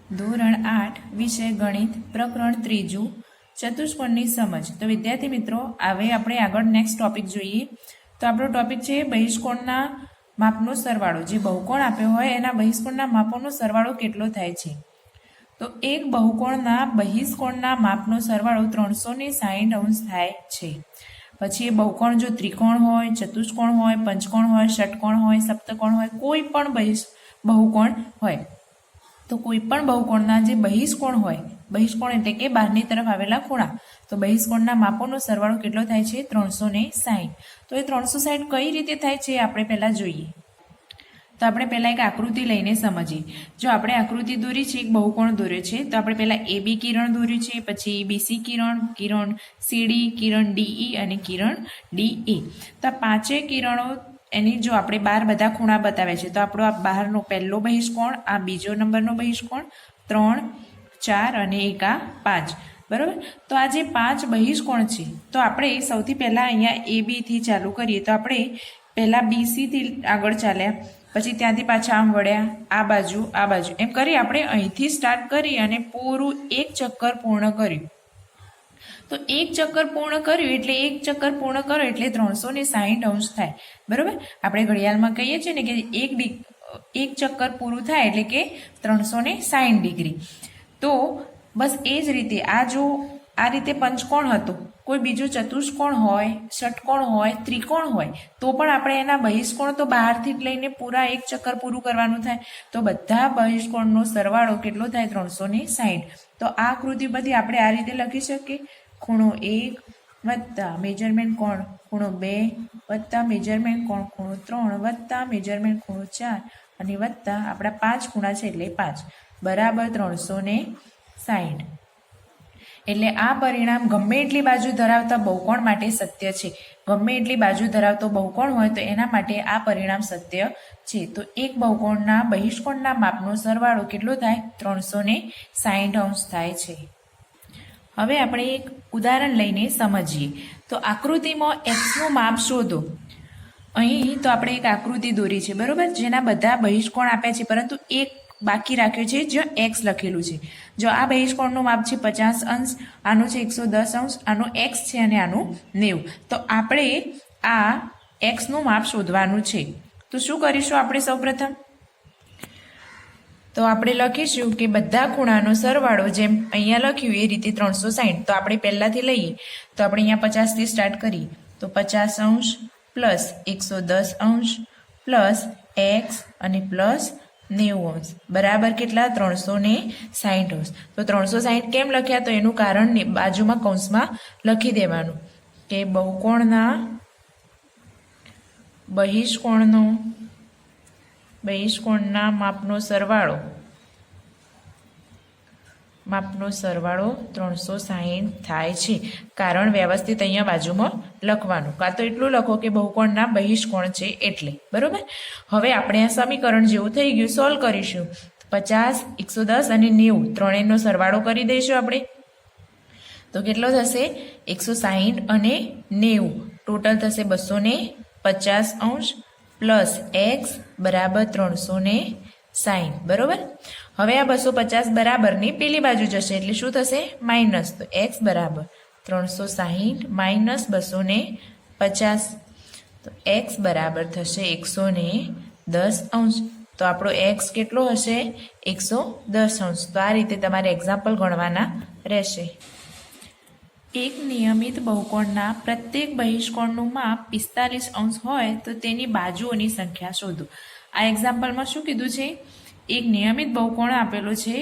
ધોરણ 8 વિષય ગણિત પ્રકરણ 3 ચતુષ્કોણની સમજ। તો વિદ્યાર્થી મિત્રો, હવે આપણે આગળ નેક્સ્ટ ટોપિક જોઈએ। તો આપણો ટોપિક છે બહિષ્કોણના માપનો સરવાળો। જે બહુકોણ આપ્યો હોય એના બહિષ્કોણના માપોનો સરવાળો કેટલો થાય છે। તો એક બહુકોણના બહિષ્કોણના માપનો સરવાળો 360 અંશ થાય છે। પછી એ બહુકોણ જો ત્રિકોણ હોય, ચતુષ્કોણ હોય, પંચકોણ હોય, ષટકોણ હોય, સપ્તકોણ હોય, કોઈ પણ બહુકોણ હોય, તો કોઈ પણ બહુકોણના જે બહિષ્કોણ હોય, બહિષ્કોણ એટલે કે બહારની તરફ આવેલા ખૂણા, તો બહિષ્કોણના માપોનો સરવાળો કેટલો થાય છે 360। તો એ 360 કઈ રીતે થાય છે આપણે પહેલા જોઈએ। તો આપણે પહેલા એક આકૃતિ લઈને સમજીએ। જો આપણે આકૃતિ દોરી છે, એક બહુકોણ દોર્યો છે, તો આપણે પહેલા AB કિરણ દોર્યું છે, પછી BC કિરણ, કિરણ CD, કિરણ DE અને કિરણ DA। તો આ પાંચેય કિરણો એની જો આપણે બહાર બધા ખૂણા બતાવ્યા છે, તો આપણો આ બહારનો પહેલો બહિષ્કોણ, આ બીજો નંબરનો બહિષ્કોણ, 3, 4 અને એક આ 5, બરાબર। તો આ જે 5 બહિષ્કોણ છે, તો આપણે સૌથી પહેલા અહીંયા AB થી ચાલુ કરીએ। તો આપણે પહેલા BC થી આગળ ચાલ્યા, પછી ત્યાંથી પાછા આમ વળ્યા, આ બાજુ એમ કરી આપણે અહીંથી સ્ટાર્ટ કરી અને પૂરું એક ચક્કર પૂર્ણ કર્યું। તો એક ચક્કર પૂર્ણ કર્યું એટલે એક ચક્કર પૂર્ણ કરો એટલે 360 અંશ થાય, બરાબર। આપણે ઘડિયાળમાં કહીએ છીએ ને કે એક ચક્કર પૂરું થાય એટલે કે 360 ડિગ્રી। તો બસ એ જ રીતે આ જો આ રીતે પંચકોણ હતો, કોઈ બીજું ચતુષ્કોણ હોય, ષટકોણ હોય, ત્રિકોણ હોય, તો પણ આપણે એના બહિષ્કોણ તો બહારથી જ લઈને પૂરા એક ચક્કર પૂરું કરવાનું થાય। તો બધા બહિષ્કોણનો સરવાળો કેટલો થાય 360। તો આ આકૃતિ પરથી આપણે આ રીતે લખી શકીએ, ખૂણો 1 વત્તા મેજરમેન્ટ કોણ ખૂણો 2 વત્તા મેજરમેન્ટ કોણ ખૂણો 3 વત્તા મેજરમેન્ટ ખૂણો 4 અને વત્તા આપણા 5 ખૂણા છે એટલે 5 બરાબર 360। એટલે આ પરિણામ ગમે એટલી બાજુ ધરાવતા બહુકોણ માટે સત્ય છે। ગમે એટલી બાજુ ધરાવતો બહુકોણ હોય તો એના માટે આ પરિણામ સત્ય છે। તો એક બહુકોણના બહિષ્કોણના માપનો સરવાળો કેટલો થાય 360 અંશ થાય છે। હવે આપણે એક ઉદાહરણ લઈને સમજીએ। તો આકૃતિમાં x નું માપ શોધો। અહીં તો આપણે એક આકૃતિ દોરી છે, બરોબર, જેના બધા બહિષ્કોણ આપ્યા છે, પરંતુ એક બાકી રાખ્યો છે જ્યાં x લખેલું છે। જો આ બહિષ્કોણનું માપ છે 50 અંશ, આનું છે 110 અંશ, આનું x છે અને આનું 90। તો આપણે આ x નું માપ શોધવાનું છે। તો શું કરીશું આપણે સૌપ્રથમ? તો આપણે લખીશું કે બધા ખૂણાનો સરવાળો જેમ અહીંયા લખ્યું એ રીતે 360। તો આપણે પહેલાથી લઈએ, તો આપણે અહીંયા 50 થી સ્ટાર્ટ કરીએ, તો 50 અંશ પ્લસ 110 અંશ પ્લસ x અને પ્લસ 90 અંશ બરાબર કેટલા 360 અંશ। તો 360 કેમ લખ્યા? તો એનું કારણ બાજુમાં કૌંસમાં લખી દેવાનું કે બહિષ્કોણના માપનો સરવાળો 360 થાય છે। કારણ વ્યવસ્થિત અહીંયા બાજુમાં લખવાનું, કાં તો એટલું લખો કે બહુકોણના બહિષ્કોણ છે એટલે, બરોબર। હવે આપણે આ સમીકરણ જેવું થઈ ગયું, સોલ્વ કરીશું। 50, 110 અને 90 ત્રણેયનો સરવાળો કરી દઈશું આપણે। તો કેટલો થશે 160 અને 90, ટોટલ થશે 250 અંશ પ્લસ x બરાબર 360, બરોબર। હવે આ 250 બરાબરની પેલી બાજુ જશે એટલે શું થશે માઇનસ। તો x બરાબર 360 માઇનસ 250, તો x બરાબર થશે 110 અંશ। તો આપણો x કેટલો હશે 110 અંશ। તો આ રીતે તમારે એક્ઝામ્પલ ગણવાના રહેશે। એક નિયમિત બહુકોણના પ્રત્યેક બહિષ્કોણનું માપ 45 અંશ હોય તો તેની બાજુઓની સંખ્યા શોધો। આ એક્ઝામ્પલમાં શું કીધું છે? એક નિયમિત બહુકોણ આપેલો છે,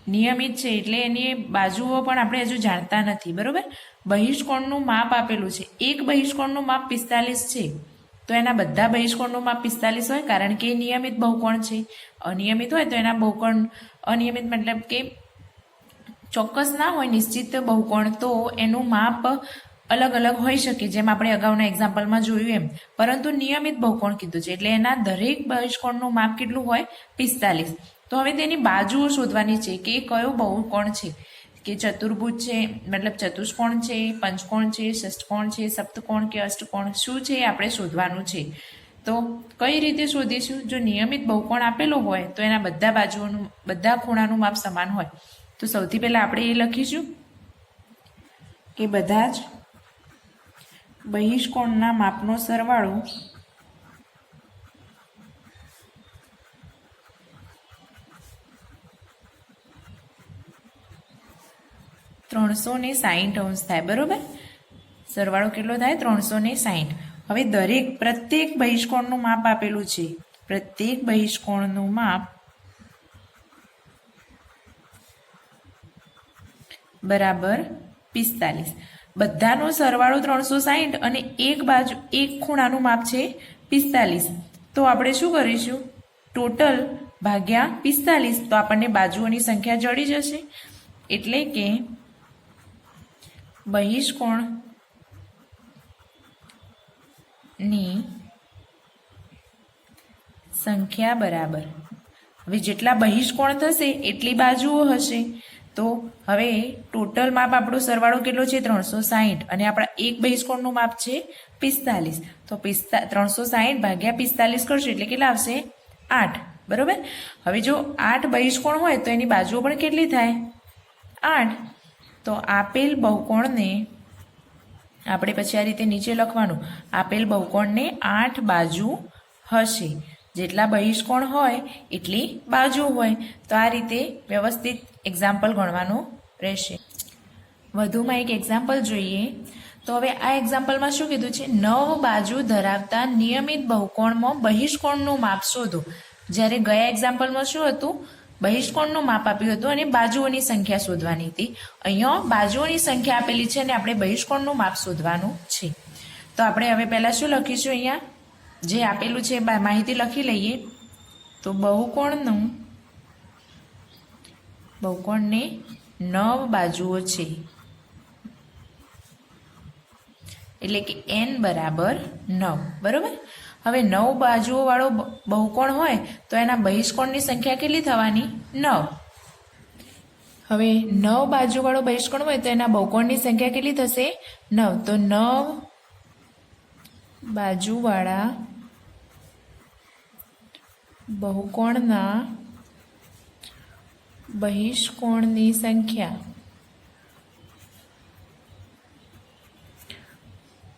નિયમિત છે એટલે એની બાજુઓ પણ આપણે હજુ જાણતા નથી, બરોબર। બહિષ્કોણનું માપ આપેલું છે, એક બહિષ્કોણનું માપ 45 છે, તો એના બધા બહિષ્કોણનું માપ 45 હોય, કારણ કે નિયમિત બહુકોણ છે। અનિયમિત હોય તો એના બહુકોણ, અનિયમિત મતલબ કે ચોક્કસ ના હોય નિશ્ચિત બહુકોણ, તો એનું માપ અલગ અલગ હોઈ શકે, જેમ આપણે અગાઉના એક્ઝામ્પલમાં જોયું એમ। પરંતુ નિયમિત બહુકોણ કીધું છે એટલે એના દરેક બહિષ્કોણનું માપ કેટલું હોય 45। તો હવે તેની બાજુઓ શોધવાની છે કે એ કયો બહુકોણ છે, કે ચતુર્ભુજ છે, મતલબ ચતુષ્કોણ છે, પંચકોણ છે, ષષ્ટકોણ છે, સપ્તકોણ કે અષ્ટકોણ, શું છે આપણે શોધવાનું છે। તો કઈ રીતે શોધીશું? જો નિયમિત બહુકોણ આપેલો હોય તો એના બધા બાજુઓનું બધા ખૂણાનું માપ સમાન હોય. તો સૌથી પહેલાં આપણે એ લખીશું કે બધા જ બહિષ્કોણના માપનો સરવાળો 360° થાય. બરોબર, સરવાળો કેટલો થાય? 360. હવે પ્રત્યેક બહિષ્કોણનું માપ આપેલું છે. પ્રત્યેક બહિષ્કોણનું માપ બરાબર 45. બધાનો સરવાળો 360 અને એક ખૂણાનું માપ છે 45. તો આપણે શું કરીશું? ટોટલ ભાગ્યા 45. તો આપણને બાજુઓની સંખ્યા જડી જશે. એટલે કે બહિષ્કોણની સંખ્યા બરાબર, હવે જેટલા બહિષ્કોણ થશે એટલી બાજુઓ હશે. તો હવે ટોટલ માપ આપણો સરવાળો કેટલો છે? 360 અને આપણા એક બહિષ્કોણનું માપ છે 45. તો 360 ભાગ્યા 45 કરશું એટલે કેટલા આવશે? 8. બરોબર, હવે જો 8 બહિષ્કોણ હોય તો એની બાજુઓ પણ કેટલી થાય? 8. તો આપેલ બહુકોણને આપણે પછી આ રીતે નીચે લખવાનું, આપેલ બહુકોણને 8 બાજુ હશે. જેટલા બહિષ્કોણ હોય એટલી બાજુ હોય. તો આ રીતે વ્યવસ્થિત એક્ઝામ્પલ ગણવાનું રહેશે. વધુમાં એક એક્ઝામ્પલ જોઈએ. તો હવે આ એક્ઝામ્પલમાં શું કીધું છે? 9 બાજુ ધરાવતા નિયમિત બહુકોણમાં બહિષ્કોણનું માપ શોધો. જ્યારે ગયા એક્ઝામ્પલમાં શું હતું? બહિષ્કોણનું માપ આપ્યું હતું અને બાજુઓની સંખ્યા શોધવાની હતી. અહીંયા બાજુઓની સંખ્યા આપેલી છે અને આપણે બહિષ્કોણનું માપ શોધવાનું છે. તો આપણે હવે પહેલાં શું લખીશું? અહીંયા જે આપેલું છે માહિતી લખી લઈએ. તો બહુકોણને 9 બાજુઓ છે, એટલે કે n બરાબર 9. બરોબર, હવે 9 બાજુઓ વાળો બહુકોણ હોય તો એના બહિષ્કોણની સંખ્યા કેટલી થવાની? 9. હવે 9 બાજુ વાળો બહિષ્કોણ હોય તો એના બહુકોણની સંખ્યા કેટલી થશે? 9. તો 9 બાજુવાળા બહુકોણના બહિષ્કોણની સંખ્યા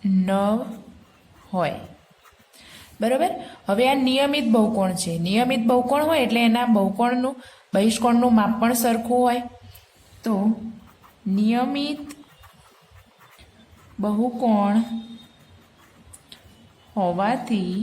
9 હોય. બરોબર, હવે આ નિયમિત બહુકોણ છે. નિયમિત બહુકોણ હોય એટલે એના બહિષ્કોણનું માપ પણ સરખું હોય. તો નિયમિત બહુકોણ હોવાથી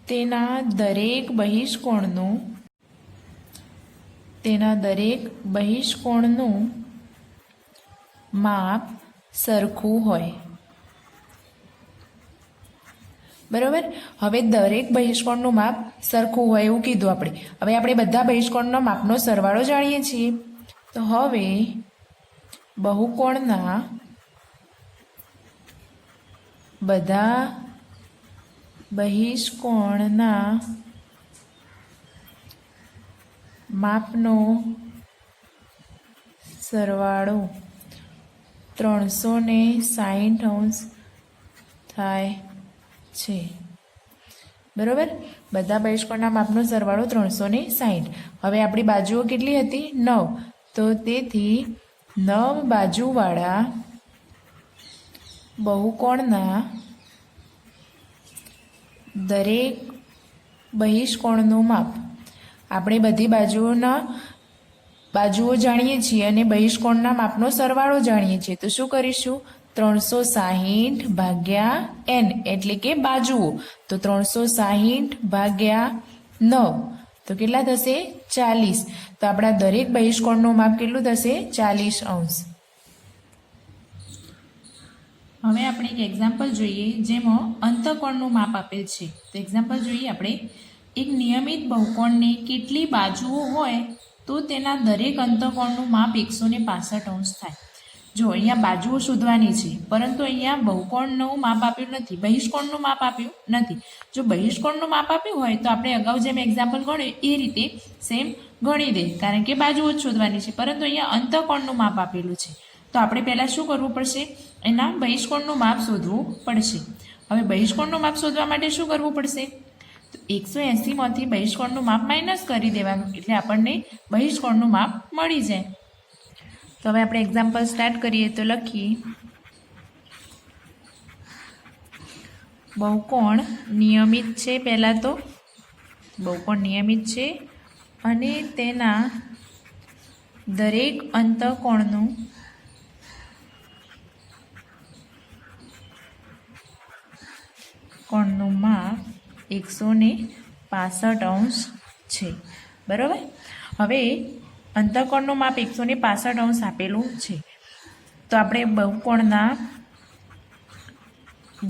તેના દરેક બહિષ્કોણનું માપ સરખું હોય. બરોબર, હવે દરેક બહિષ્કોણનું માપ સરખું હોય એવું કીધું આપણે. હવે આપણે બધા બહિષ્કોણનો માપનો સરવાળો જાણીએ છીએ. તો હવે બહુકોણના બધા બહિષ્કોણના માપનો સરવાળો 360° થાય છે. બરોબર, બધા બહિષ્કોણના માપનો સરવાળો 360. હવે આપણી બાજુઓ કેટલી હતી? 9. તો તેથી 9 બાજુવાળા બહુકોણના દરેક બહિષ્કોણનું માપ, આપણે બધી બાજુઓ જાણીએ છીએ અને બહિષ્કોણના માપનો સરવાળો જાણીએ છીએ. તો શું કરીશું? 360 ભાગ્યા n એટલે કે બાજુઓ. તો 360 ભાગ્યા 9 તો કેટલા થશે? 40. તો આપણા દરેક બહિષ્કોણનું માપ કેટલું થશે? 40°. હવે આપણે એક એક્ઝામ્પલ જોઈએ જેમાં અંતઃકોણનું માપ આપેલ છે. તો એક્ઝામ્પલ જોઈએ આપણે. એક નિયમિત બહુકોણને કેટલી બાજુઓ હોય તો તેના દરેક અંતઃકોણનું માપ 165° થાય. જો અહીંયા બાજુઓ શોધવાની છે, પરંતુ અહીંયા બહુકોણનું માપ આપ્યું નથી, બહિષ્કોણનું માપ આપ્યું નથી. જો બહિષ્કોણનું માપ આપ્યું હોય તો આપણે અગાઉ જેમ એક્ઝામ્પલ ગણ્યું એ રીતે સેમ ગણી દે, કારણ કે બાજુઓ જ શોધવાની છે. પરંતુ અહીંયા અંતઃકોણનું માપ આપેલું છે. તો આપણે પહેલાં શું કરવું પડશે? એના બહિષ્કોણનું માપ શોધવું પડશે. હવે બહિષ્કોણનું માપ શોધવા માટે શું કરવું પડશે? તો 180માંથી બહિષ્કોણનું માપ માઇનસ કરી દેવાનું, એટલે આપણને બહિષ્કોણનું માપ મળી જાય. તો હવે આપણે એક્ઝામ્પલ સ્ટાર્ટ કરીએ. તો લખીએ, બહુકોણ નિયમિત છે. પહેલાં તો બહુકોણ નિયમિત છે અને તેના દરેક અંતઃકોણનું માપ 165° છે. બરાબર. હવે અંતઃકોણનું માપ 165° આપેલું છે. તો આપણે બહુકોણના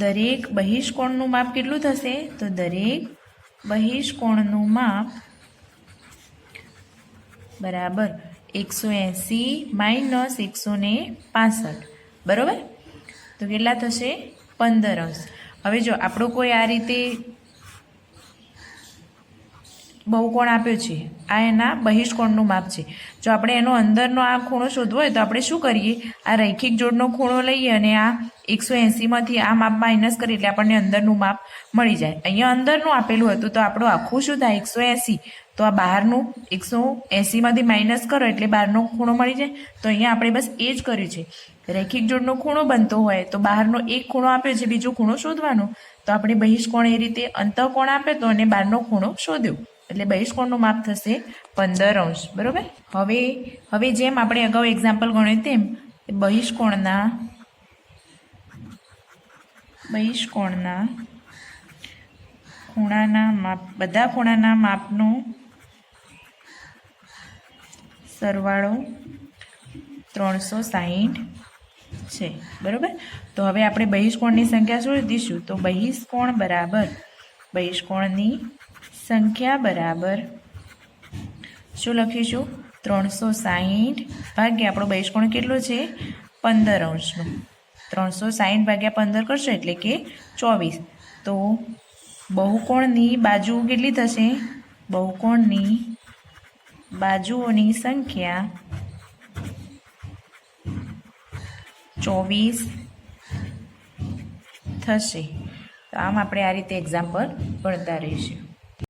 દરેક બહિષ્કોણનું માપ કેટલું થશે? તો દરેક બહિષ્કોણનું માપ બરાબર 180 માઇનસ 165. બરાબર. તો કેટલા થશે? 15°. હવે જો આપણું કોઈ આ રીતે બહુકોણ આપ્યો છે, આ એના બહિષ્કોણનું માપ છે. જો આપણે એનો અંદરનો આ ખૂણો શોધવો હોય તો આપણે શું કરીએ? આ રૈખિક જોડનો ખૂણો લઈએ અને આ 180માંથી આ માપ માઇનસ કરીએ એટલે આપણને અંદરનું માપ મળી જાય. અહીંયા અંદરનું આપેલું હતું તો આપણું આખું શું થાય? 180. તો આ બહારનું 180માંથી માઇનસ કરો એટલે બહારનો ખૂણો મળી જાય. તો અહીંયા આપણે બસ એ જ કર્યું છે. રૈખિક જોડનો ખૂણો બનતો હોય તો બહારનો એક ખૂણો આપ્યો છે, બીજો ખૂણો શોધવાનો. તો આપણે બહિષ્કોણ એ રીતે અંતઃકોણ આપ્યો તો અને બહારનો ખૂણો શોધ્યો એટલે બહિષ્કોણનું માપ થશે 15°. બરાબર. હવે જેમ આપણે અગાઉ એક્ઝામ્પલ ગણ્યું તેમ બહિષ્કોણના ખૂણાના માપ, બધા ખૂણાના માપનો સરવાળો 360 છે. બરાબર. તો હવે આપણે બહિષ્કોણની સંખ્યા શોધીશું. તો બહિષ્કોણની સંખ્યા બરાબર શું લખીશું? 360 ભાગ્યા આપણો બહિષ્કોણ કેટલો છે? 15°નો. 360 ભાગ્યા 15 કરશો એટલે કે 24. તો બહુકોણની બાજુ કેટલી થશે? બહુકોણની બાજુઓની સંખ્યા 24 થશે. તો આમ આપણે આ રીતે એક્ઝામ્પલ ગણતા રહીશું.